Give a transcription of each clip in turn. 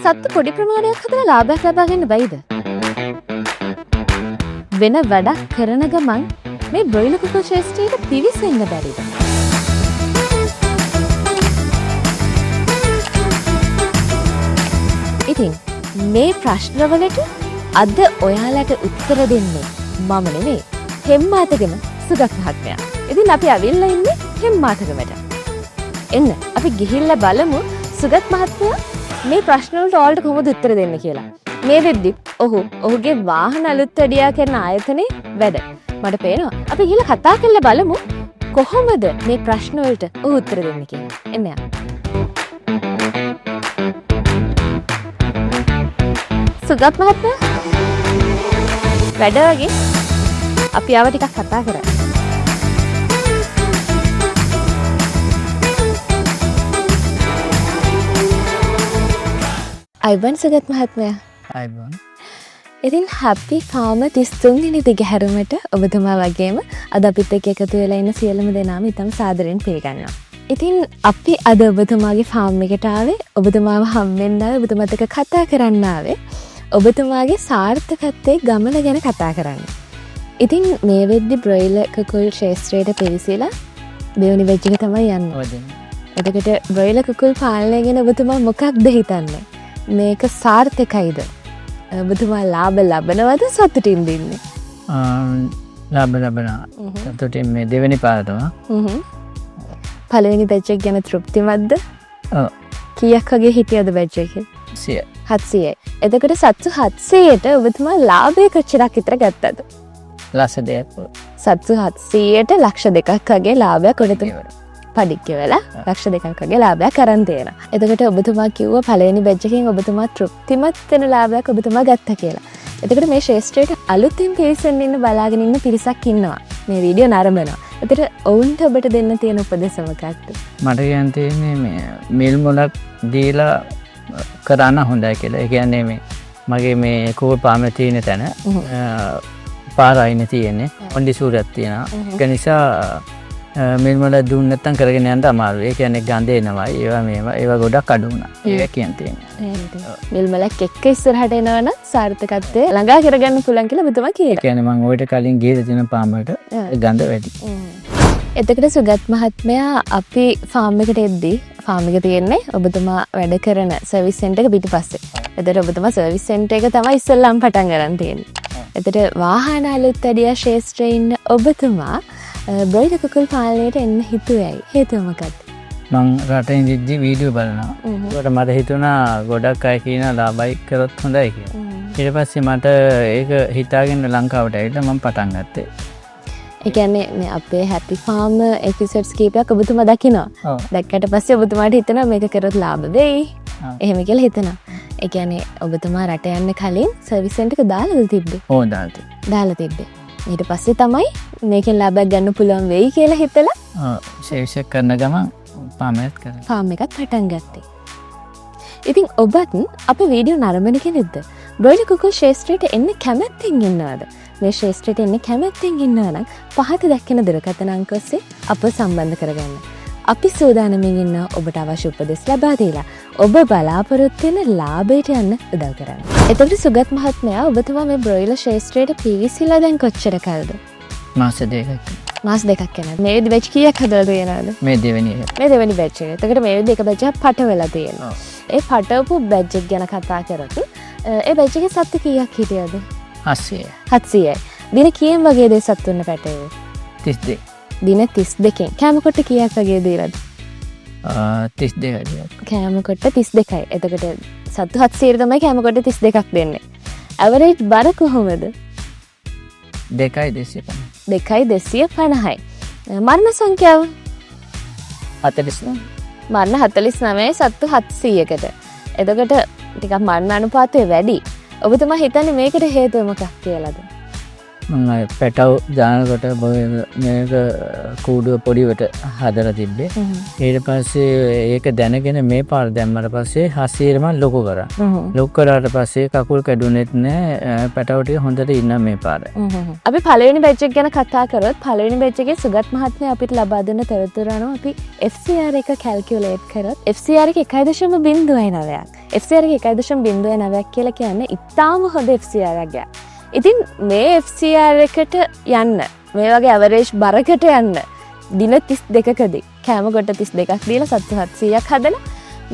සත්තු පොඩි ප්‍රමාණයක් හදලා ලාභයක් ලබා ගන්න බැයිද? වෙන වැඩක් කරන ගමන් මේ බ්‍රොයිලර් කුකුල් ශ්‍රේෂ්ඨයට පිවිසෙන්න බැරිද? ඉතින් මේ ප්‍රශ්නවලට අද ඔයාලට උත්තර දෙන්නේ මම නෙමෙයි. හෙම්මාතගම සුගත් මහත්මයා. ඉතින් අපි අවිල්ලා ඉන්නේ හෙම්මාතගමට. එන්න අපි ගිහිල්ලා බලමු සුගත් මහත්මයා මේ ප්‍රශ්න වලට ඔයාලට කොහොමද උත්තර දෙන්න කියලා. මේ වෙද්දි ඔහුගේ වාහන අලුත් වැඩියා කරන ආයතනයේ වැඩ. මට පේනවා. අපි ගිහිල්ලා කතා කරලා බලමු කොහොමද මේ ප්‍රශ්න වලට ඔහු උත්තර දෙන්නේ කියලා. එන්න යා. සුගත් මහත්මයා වැඩ වගේ අපි ආව ටිකක් කතා කරා. අයිබන් සුගත් මහත්මයා. අයිබන්. ඉතින් හැපි ෆාම 33 වෙනි දිගහැරුමට ඔබතුමා වගේම අද අපිත් එක්ක එකතු වෙලා ඉන්න සියලුම දෙනාම ඉතම සාදරයෙන් පිළිගන්නවා. ඉතින් අපි අද ඔබතුමාගේ ෆාම් එකට ආවේ ඔබතුමාව හම්බෙන්න ආවේ ඔබතුමාත් එක්ක කතා කරන්න ආවේ ඔබතුමාගේ සාර්ථකත්වයේ ගමන ගැන කතා කරන්න. ඉතින් මේ වෙද්දි බ්‍රොයිලර් කුකුල් ශාස්ත්‍රයට පිවිසලා දෙවෙනි බැච් එක තමයි යන්නේ. එතකොට බ්‍රොයිලර් කුකුල් පාලනය ගැන ඔබතුමා මොකක්ද හිතන්නේ? මේක සාර්ථකයිද? ඔබතුමා ලාභ ලබනවද සතුටින් දින්නේ? ලාභ ලබනවා. සතුටින් මේ දෙවෙනි පාර තමයි. පළවෙනි බැච් එක ගැන තෘප්තිමත්ද? ඔව්. කීයක් වගේ හිටියද බැච් එකේ? 100. 700යි. එතකොට සත්තු 700ට ඔබතුමා ලාභය කොච්චරක් විතර ගත්තද? ලක්ෂ 2ක්. සත්තු 700ට ලක්ෂ 2ක් වගේ ලාභයක් ඔතන පඩික්ක වෙලා ලක්ෂ 2ක් වගේ ලාභයක් අරන් තියෙනවා. එතකොට ඔබතුමා කිව්වා පළවෙනි බැච් එකෙන් ඔබතුමා තෘප්තිමත් වෙන ලාභයක් ඔබතුමා ගත්තා කියලා. එතකොට මේ ශාස්ත්‍රයට අලුතින් පිරිසෙන් ඉන්න බලාගෙන ඉන්න පිරිසක් ඉන්නවා. මේ වීඩියෝ නරඹනවා. එතකොට ඔවුන්ට ඔබට දෙන්න තියෙන උපදෙස් මොකක්ද? මට කියන්න තියෙන්නේ මේ මිල් මොලක් දීලා කරන්න හොඳයි කියලා. ඒ කියන්නේ මේ මගේ මේ කුකුල් පාමේ තියෙන තැන පාරයින තියෙන්නේ. ඔන්ඩි සූරයක් තියෙනවා. ඒක නිසා මිල් මොල දුන්න නැත්නම් කරගෙන යන්න අමාරුයි. ඒ කියන්නේ ගඳ එනවා. ඒවා ගොඩක් අඩු වුණා. ඒක කියන්න තියෙන්නේ. මිල් මොලක් එක්ක ඉස්සරහට එනවනම් සාර්ථකත්වයේ ළඟා කරගන්න පුළුවන් කියලා ඔබතුමා කියනවා. ඒ කියන්නේ මම ඔයිට කලින් ගිහලා තියෙන පාමකට ගඳ වැඩි. එතකොට සුගත් මහත්මයා අපි ෆාම් එකට එද්දී ෆාම් එක තියෙන්නේ ඔබතුමා වැඩ කරන සර්විස් සෙන්ටර් එක පිටිපස්සේ. එතකොට ඔබතුමා සර්විස් සෙන්ටර් එක තමයි ඉස්සෙල්ලාම පටන් ගන්න තියෙන්නේ. එතකොට වාහන අලුත් වැඩියා ශාස්ත්‍රයේ ඉන්න ඔබතුමා බ්‍රොයිලර් කුකුල් පාලනයට එන්න හිතුවේයි. හේතුව මොකක්ද? මං රටේ ඉඳිද්දි වීඩියෝ බලනවා. ඒකට මට හිතුණා ගොඩක් අය කියන ලාභයි කරොත් හොඳයි කියලා. ඊට පස්සේ මට ඒක හිතාගෙන ලංකාවට ඇවිල්ලා මම පටන් ගත්තේ. ඒ කියන්නේ මේ අපේ හැපි ෆාම් එපිසෝඩ්ස් කීපයක් ඔබතුමා දකිනවා. දැක්කට පස්සේ ඔබතුමාට හිතෙනවා මේක කරොත් ලාභ වෙයි. එහෙම කියලා හිතනවා. ඒ කියන්නේ ඔබතුමා රට යන්න කලින් සර්විස් සෙන්ටර් එක දාලාද තිබ්බේ? ඕ දාලා තිබ්බේ. ඊට පස්සේ තමයි මේකෙන් ලාභයක් ගන්න පුළුවන් වෙයි කියලා හිතලා ශේෂ කරන ගමන් ෆාම් එකත් පටන් ගත්තේ. ඉතින් ඔබත් අපේ වීඩියෝ නරඹන කෙනෙක්ද? බ්‍රොයිලර් කුකුල් ශාස්ත්‍රයට එන්න කැමැත්තෙන් ඉන්නවද? මේ ශාස්ත්‍රයට එන්න කැමැත්තෙන් ඉන්නවා නම් පහත දැක්කෙන දුරකථන අංක ඔස්සේ අපව සම්බන්ධ කරගන්න. අපි සූදානම්ින් ඉන්න ඔබට අවශ්‍ය උපදෙස් ලබා දීලා ඔබ බලාපොරොත්තු වෙන ලාභයට යන්න උදව් කරන්න. එතකොට සුගත් මහත්මයා ඔබතුමා මේ බ්‍රොයිලර් ශාස්ත්‍රයට පිවිසිලා දැන් කොච්චර කාලද? මාස 2ක්. මාස 2ක් යනවා. මේ විදි බැච් කීයක් හදලා තියෙනවද? මේ දෙවෙනි එක. මේ දෙවෙනි බැච් එක. එතකොට මේ විදි එක බැච් එකක් පට වෙලා තියෙනවා. ඒ පටවපු බැච් එක ගැන කතා කරත් ඒ බැච් එකේ සත්තු කීයක් හිටියද? 700. 700යි. දින කීයෙන් වගේ දේ සත්තුන්න පැටවේ? 32. දින 32කින්. කෑම කොට කීයක් වගේ දීලාද? 32යි. කෑම කොට 32යි. එතකොට සත්තු 700 තමයි කෑම කොට 32ක් දෙන්නේ. ඇවරේජ් බර කොහොමද? 2,250. 2,250යි. මරණ සංඛ්‍යාව? 49. මරණ 49 සත්තු 700කට. එතකොට ටිකක් මරණ අනුපාතය වැඩි. ඔබතුමා හිතන්නේ මේකට හේතුව මොකක් කියලාද? මම පැටව දානකොට මේක කූඩුව පොඩිවට හදලා තිබ්බේ. ඊට පස්සේ ඒක දැනගෙන මේ පාර දැම්මට පස්සේ හසිරම ලොකු කරා. ලොකු කරාට පස්සේ කකුල් කැඩුනෙත් නෑ. පැටව ටික හොඳට ඉන්න මේ පාර. අපි පළවෙනි බැච් එක ගැන කතා කරොත් පළවෙනි බැච් එකේ සුගත් මහත්මයා අපිට ලබා දෙන තොරතුරු අනුව අපි FCR එක කැල්කියුලේට් කරොත් FCR එක 1.09ක්. FCR එක 1.09ක් කියලා කියන්නේ ඉතාම හොඳ FCR එකක්. ඉතින් මේ FCR එකට යන්න මේ වගේ ඇවරේජ් බරකට යන්න දින 32කදී කෑම කොට 32ක් දීලා සත්තු 700ක් හදලා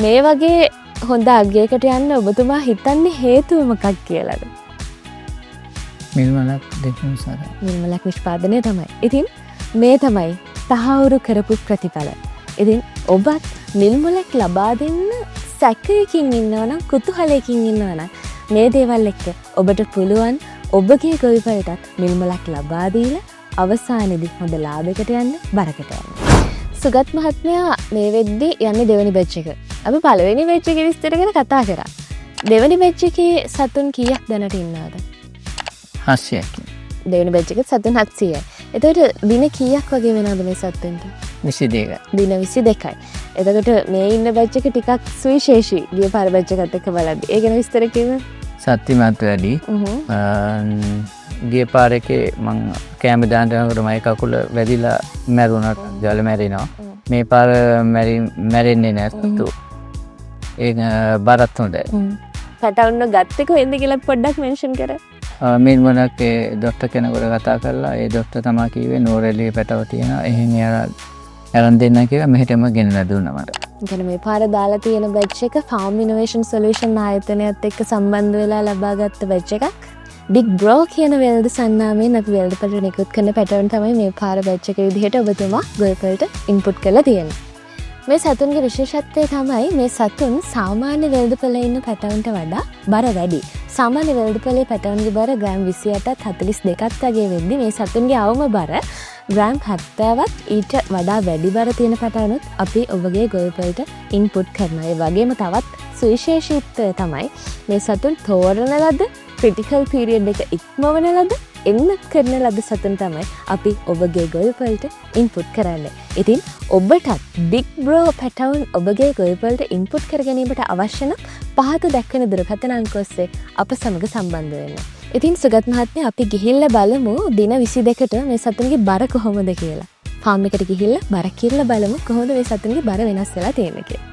මේ වගේ හොඳ අගයකට යන්න ඔබතුමා හිතන්නේ හේතුව මොකක් කියලාද? මිල්මලක් දෙකම සාර. මිල්මලක් නිෂ්පාදනය තමයි. ඉතින් මේ තමයි තහවුරු කරපු ප්‍රතිඵල. ඉතින් ඔබත් මිල්මලක් ලබා දෙන්න සැකයකින් ඉන්නවා නම් කුතුහලයකින් ඉන්නවා නම් මේ දේවල් එක්ක ඔබට පුළුවන් ඔබගේ ගොවිපළටත් මිල්මලක් ලබා දීලා අවසානයේදී හොඳ ලාභයකට යන්න බරකට යන්න. සුගත් මහත්මයා මේ වෙද්දී යන්නේ දෙවෙනි බැච් එක. අපි පළවෙනි බැච් එකේ විස්තර ගැන කතා කරා. දෙවෙනි බැච් එකේ සතුන් කීයක් දැනට ඉන්නවද? 700ක්. දෙවෙනි බැච් එකේ සතුන් 700යි. එතකොට දින කීයක් වගේ වෙනවද මේ සතුන්ට? 22යි. දින 22යි. එතකොට මේ ඉන්න බැච් එක ටිකක් සුවිශේෂී. ගිය පාර බැච් එකත් එක්ක බලද්දි. ඒ ගැන විස්තර කිව්ව? සත්‍යමත් වැඩි. ගිය පාර එකේ මං කැම දාන්න යනකොට මගේ කකුල වැදිලා මැරුණා. ජල මැරෙනවා. මේ පාර මැරෙන්නේ නැත්තු. ඒක බරත් හොඳයි. පැටවුන්න ගත්තේ කොහෙන්ද කියලා පොඩ්ඩක් මෙන්ෂන් කරා. මිල්මලක් ඒ ડોක්ටර් කෙනෙකුට කතා කරලා ඒ ડોක්ටර් තමයි කිව්වේ නෝරැලියේ පැටව තියෙනවා. එහෙන් අරන් දෙන්න කියලා මෙහෙටම ගෙනලා දුන්නා මට. එතන මේ පාර දාලා තියෙන බැච් එක ෆාම් ඉනෝවේෂන් සොලියුෂන් ආයතනයත් එක්ක සම්බන්ධ වෙලා ලබාගත්ත බැච් එකක්. බිග් බ්‍රෝ කියන වෙළඳ සන්නාමයෙන් අපි වෙළඳපොළට නිකුත් කරන පැටර්න් තමයි මේ පාර බැච් එක විදිහට ඔබතුමා ගොවිපළට ඉන්පුට් කරලා තියෙන්නේ. මේ සතුන්ගේ විශේෂත්වය තමයි මේ සතුන් සාමාන්‍ය වෙළඳපොළේ ඉන්න පැටර්න්ට වඩා බර වැඩි. සාමාන්‍ය වෙළඳපොළේ පැටර්න්ගේ බර ග්‍රෑම් 28ත් 42ත් වගේ වෙද්දි මේ සතුන්ගේ අවම බර ග්‍රෑම් 70ත් ඊට වඩා වැඩි බර තියෙන පැටර්නුත් අපි ඔබගේ ගොවිපළට ඉන්පුට් කරනවා. ඒ වගේම තවත් සුවිශේෂීත්වය තමයි මේ සතුන් තෝරන ලද ක්‍රිටිකල් පීරියඩ් එක ඉක්මවන ලද එන්නත් කරන ලද සතුන් තමයි අපි ඔබගේ ගොවිපළට ඉන්පුට් කරන්නේ. ඉතින් ඔබටත් බිග් බ්‍රෝ පැටවුන් ඔබගේ ගොවිපළට ඉන්පුට් කර ගැනීමට අවශ්‍ය නම් පහත දැක්වෙන දුරකථන අංක ඔස්සේ අප සමග සම්බන්ධ වෙන්න. ඉතින් සුගත් මහත්මයා අපි ගිහිල්ලා බලමු දින 22ට මේ සතුන්ගේ බර කොහොමද කියලා. ෆාම් එකට ගිහිල්ලා බර කිරලා බලමු කොහොමද මේ සතුන්ගේ බර වෙනස් වෙලා තියෙන්නේ කියලා.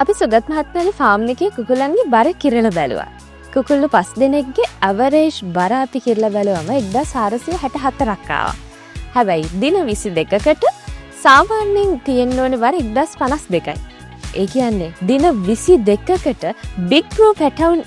අපි සුගත් මහත්මයාගේ ෆාම් එකේ කුකුලන්ගේ බර කිරලා බැලුවා. කුකුල්ලු 5 දෙනෙක්ගේ ඇවරේජ් බර අපි කිරලා බැලුවම 1464ක් ආවා. හැබැයි දින 22කට සාමාන්‍යයෙන් තියෙන්න ඕනේ බර 1052යි. ඒ කියන්නේ දින 22කට බිග් බ්‍රෝ පැටවුන්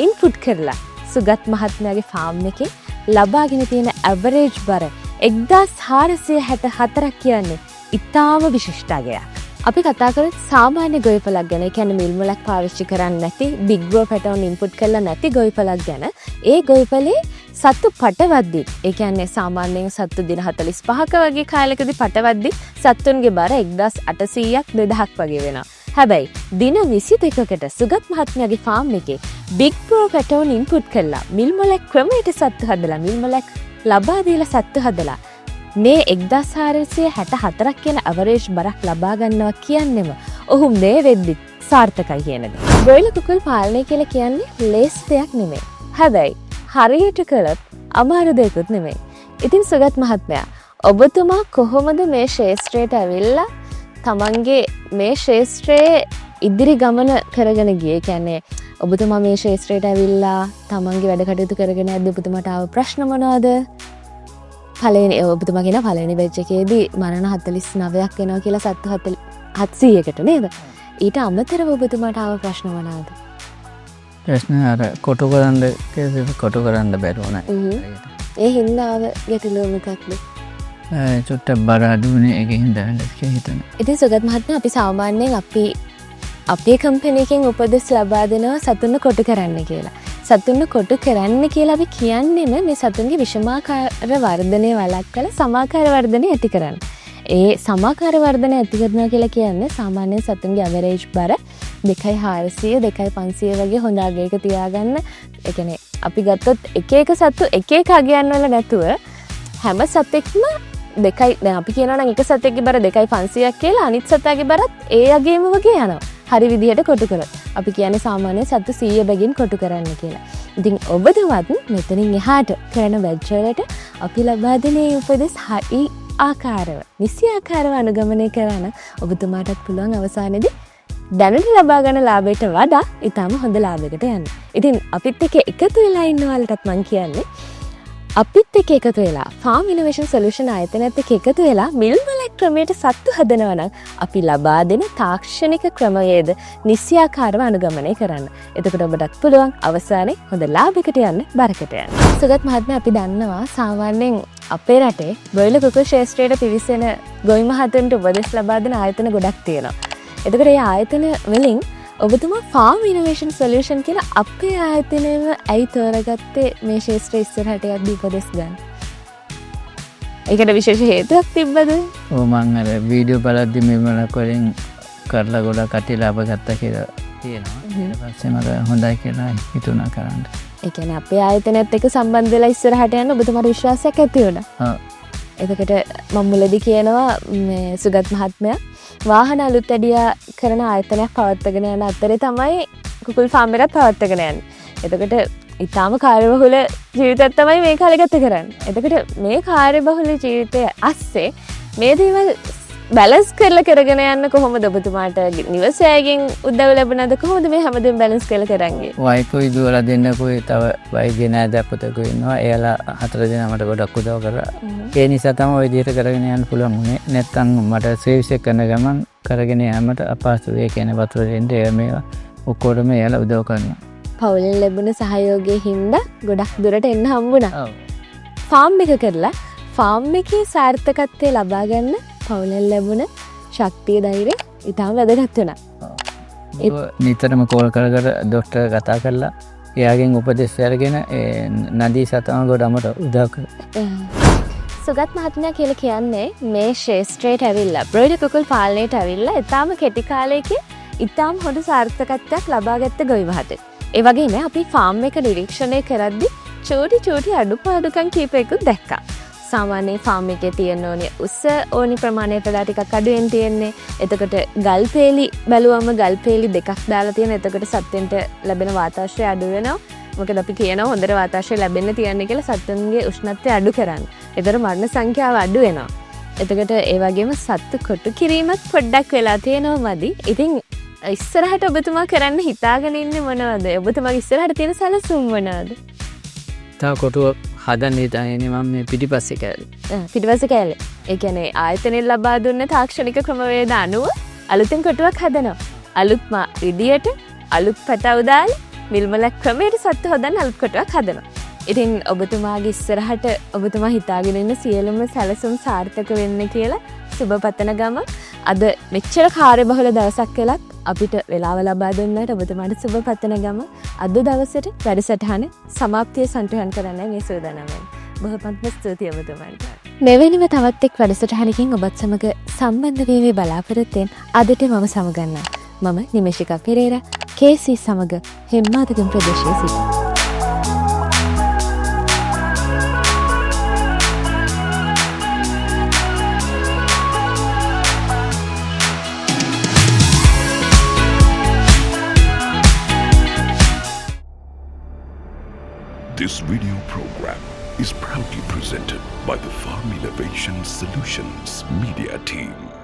ඉන්පුට් කරලා සුගත් මහත්මයාගේ ෆාම් එකේ ලබාගෙන තියෙන ඇවරේජ් බර 1464ක් කියන්නේ ඉතාම විශිෂ්ට අගයක්. අපි කතා කරත් සාමාන්‍ය ගොවිපළක් ගැන. ඒ කියන්නේ මිල් මුලක් පාවිච්චි කරන්නේ නැති බිග් බ්‍රෝ පැටර්න් ඉන්පුට් කරලා නැති ගොවිපළක් ගැන. ඒ ගොවිපළේ සත්තු පටවද්දි ඒ කියන්නේ සාමාන්‍යයෙන් සත්තු දින 45ක වගේ කාලයකදී පටවද්දි සත්තුන්ගේ බර 1800ක් 2000ක් වගේ වෙනවා. හැබැයි දින 22කට සුගත් මහත්මයාගේ ෆාම් එකේ බිග් ප්‍රෝ පැටර්න් ඉන්පුට් කළා. මිල් මොලැක් ක්‍රමයට සත්තු හදලා මිල් මොලැක් ලබා දීලා සත්තු හදලා මේ 1464ක් කියන අවරේජ් බරක් ලබා ගන්නවා කියන්නේම ඔහු මේ වෙද්දි සාර්ථකයි කියන දේ. බ්‍රොයිලර් කුකුල් පාලනය කියලා කියන්නේ ලේස් දෙයක් නෙමෙයි. හැබැයි හරියට කළොත් අමාරු දෙයක්වත් නෙමෙයි. ඉතින් සුගත් මහත්මයා ඔබතුමා කොහොමද මේ ශේෂ්ත්‍රයට ඇවිල්ලා තමන්ගේ මේ ශේෂ්ත්‍රයේ ඉදිරි ගමන කරගෙන ගියේ? කියන්නේ ඔබතුමා මේ ශේෂ්ත්‍රයට ඇවිල්ලා තමන්ගේ වැඩ කටයුතු කරගෙන යද්දී ඔබතුමාට ආව ප්‍රශ්න මොනවද? පළවෙනි ඔබතුමා කියන පළවෙනි බැච් එකේදී මරණ 49ක් එනවා කියලා සත්තු 700කට නේද? ඊට අමතරව ඔබතුමාට ආව ප්‍රශ්න මොනවද? ප්‍රශ්න අර කොටු කරන්න බැරුණා. ඒ හින්දා ආව ගැටලුව මොකක්ද? චුට්ටක් බර අඩුවනේ ඒකෙන් හින්දා කියලා හිතන. ඉතින් සුගත් මහත්මයා අපි සාමාන්‍යයෙන් අපේ කම්පැනි එකෙන් උපදෙස් ලබා දෙනවා සතුන්ව කොටු කරන්න කියලා. සතුන්ව කොටු කරන්න කියලා අපි කියන්නේම මේ සතුන්ගේ විෂමාකාර වර්ධනය වළක්වලා සමාකාර වර්ධනය ඇති කරන්න. ඒ සමාකාර වර්ධනය ඇති කරනවා කියලා කියන්නේ සාමාන්‍යයෙන් සතුන්ගේ ඇවරේජ් බර 2400 2500 වගේ හොඳ අගයක තියාගන්න. ඒ කියන්නේ අපි ගත්තොත් එක සත්තු එක අගයන් වල නැතුව හැම සතෙක්ම දැන් අපි කියනවා නම් එක සතෙක්ගේ බර 2500ක් කියලා අනිත් සතාගේ බරත් ඒ අගේම වගේ යනවා. හරි විදිහට කොටු කරොත්. අපි කියන්නේ සාමාන්‍ය සත්තු 100 බැගින් කොටු කරන්න කියලා. ඉතින් ඔබතුමත් මෙතනින් එහාට කරන බැච් වලට අපි ලබා දෙන උපදෙස් හරි ආකාරව නිසි ආකාරව අනුගමනය කරන ඔබතුමාටත් පුළුවන් අවසානයේදී දැනට ලබා ගන්න ලාභයට වඩා ඊටම හොඳ ලාභයකට යන්න. ඉතින් අපිත් එක්ක එකතු වෙලා ඉන්න ඔයාලටත් මම කියන්නේ අපිත් එක්ක එකතු වෙලා ෆාම් ඉනෝවේෂන් සොලියුෂන් ආයතනයත් එක්ක එකතු වෙලා මිල් මොලැක් ක්‍රමයට සත්තු හදනවා නම් අපි ලබා දෙන තාක්ෂණික ක්‍රමයේද නිසියාකාරව අනුගමනය කරන්න. එතකොට ඔබටත් පුළුවන් අවසානයේ හොඳ ලාභයකට යන්න බරකට යන්න. සුගත් මහත්මයා අපි දන්නවා සාමාන්‍යයෙන් අපේ රටේ බ්‍රොයිලර් කුකුල් ශේෂ්ත්‍රයට පිවිසෙන ගොවි මහතුන්ට උපදෙස් ලබා දෙන ආයතන ගොඩක් තියෙනවා. එතකොට මේ ආයතන වලින් ඔබතුමා ෆාම් ඉනෝවේෂන් සොලියුෂන් කියලා අපේ ආයතනයම ඇයි තෝරගත්තේ මේ ශේෂ්ත්‍රය ඉස්සරහට යද්දී උපදෙස් ගන්න? ඒකට විශේෂ හේතුවක් තිබ්බද? ඔව් මම අර වීඩියෝ බලද්දි මේ මොනක් වලින් කරලා ගොඩක් කටි ලාභ ගත්තා කියලා තියෙනවා. ඊට පස්සේ මට හොඳයි කියලා හිතුණා කරන්න. ඒ කියන්නේ අපේ ආයතනයත් එක්ක සම්බන්ධ වෙලා ඉස්සරහට යන්න ඔබතුමාට විශ්වාසයක් ඇති වුණා. ඔව්. එතකොට මම මුලදී කියනවා මේ සුගත් මහත්මයා වාහන අලුත් ඇඩියා කරන ආයතනයක් පවත්වාගෙන යන අතරේ තමයි කුකුල් ෆාම් එකත් පවත්වාගෙන යන්නේ. එතකොට ඊටාම කාර්යබහුල ජීවිතයක් තමයි මේ කාලේ ගත කරන්නේ. එතකොට මේ කාර්යබහුල ජීවිතය ඇස්සේ මේ දේවල් බැලන්ස් කරලා කරගෙන යන්න කොහොමද ඔබතුමාට නිවසේගෙන් උදව් ලැබුණාද? කොහොමද මේ හැමදේම බැලන්ස් කරලා කරන්නේ? වයිෆුයි දුවලා දෙන්නකුයි තව වයිගේ නෑද පුතකුයි ඉන්නවා. එයාලා 4 දෙනා මට ගොඩක් උදව් කරා. ඒ නිසා තමයි ওই විදිහට කරගෙන යන්න පුළුවන් වුණේ. නැත්තම් මට සර්විස් එක කරන ගමන් කරගෙන යෑමට අපහසුයි. ඒ කියන්නේ වතුර දෙන්න මේවා ඔක්කොටම එයාලා උදව් කරනවා. පවුලෙන් ලැබුණ සහයෝගයෙන් හින්දා ගොඩක් දුරට එන්න හම්බුණා. ඔව්. ෆාම් එක කරලා ෆාම් එකේ සාර්ථකත්වය ලබා ගන්න පවුලෙන් ලැබුණ ශක්තිය ධෛර්යය ඉතාම වැදගත් වෙනවා. නිතරම කෝල් කර ඩොක්ටර් කතා කරලා එයාගෙන් උපදෙස් අරගෙන නදී සතම ගොඩමට උදව් කරා. සුගත් මහත්මයා කියලා කියන්නේ මේ ශේෂ්ත්‍රයට ඇවිල්ලා බ්‍රොයිලර් කුකුල් පාලනයට ඇවිල්ලා ඉතාම කෙටි කාලයකින් ඉතාම හොඳ සාර්ථකත්වයක් ලබා ගත්ත ගොවි මහතෙක්. ඒ වගේම අපි ෆාම් එක නිරීක්ෂණය කරද්දී චූටි අඩුපාඩුකම් කීපයකුත් දැක්කා. සාමාන්‍ය ෆාම් එකේ තියෙන ඕනේ උස ඕනි ප්‍රමාණයට වඩා ටිකක් අඩුවෙන් තියෙන්නේ. එතකොට ගල් පෙලි බැලුවම ගල් පෙලි දෙකක් දාලා තියෙන. එතකොට සත්ත්වෙන්ට ලැබෙන වාතාශ්‍රය අඩු වෙනවා. මොකද අපි කියනවා හොඳට වාතාශ්‍රය ලැබෙන්න තියන්නේ කියලා සත්ත්වන්ගේ උෂ්ණත්වය අඩු කරන්න. ඒතර මරණ සංඛ්‍යාව අඩු වෙනවා. එතකොට ඒ වගේම සත්තු කොටු කිරීමත් පොඩ්ඩක් වෙලා තියෙනවා මදි. ඉතින් ඉස්සරහට ඔබතුමා කරන්න හිතාගෙන ඉන්නේ මොනවද? ඔබතුමාගේ ඉස්සරහට තියෙන සැලසුම් මොනවද? තව කොටුව හදන්න හිතාගෙන මම මේ පිටිපස්සේ කෑල්ලේ. පිටිපස්සේ කෑල්ලේ. ඒ කියන්නේ ආයතනයෙන් ලබා දුන්න තාක්ෂණික ක්‍රමවේද අනුව අලුතෙන් කොටුවක් හදනවා. අලුත් විදියට අලුත් පැටව දාලා මිල් මොලැක් ක්‍රමයට සත්තු හදන්න අලුත් කොටුවක් හදනවා. ඉතින් ඔබතුමාගේ ඉස්සරහට ඔබතුමා හිතාගෙන ඉන්න සියලුම සැලසුම් සාර්ථක වෙන්න කියලා සුබ පතන ගම අද මෙච්චර කාර්යබහුල දවසක් කළත් අපිට වෙලාව ලබා දුන්නාට ඔබතුමාට සුබ පතන ගම අද දවසට වැඩසටහන සමාප්තිය සම්පූර්ණ කරන්න මේ සූදානම් වෙන්නේ. බොහොමත්ම ස්තුතියි ඔබතුමාට. මෙවැනිම තවත් එක් වැඩසටහනකින් ඔබත් සමග සම්බන්ධ වීමේ බලාපොරොත්තුෙන් අදට මම සමගන්නවා. මම නිමේෂිකා පෙරේරා කේසී සමග හෙම්මාතගම් ප්‍රදේශයේ සිට. This video program is proudly presented by the Farm Innovation Solutions Media Team.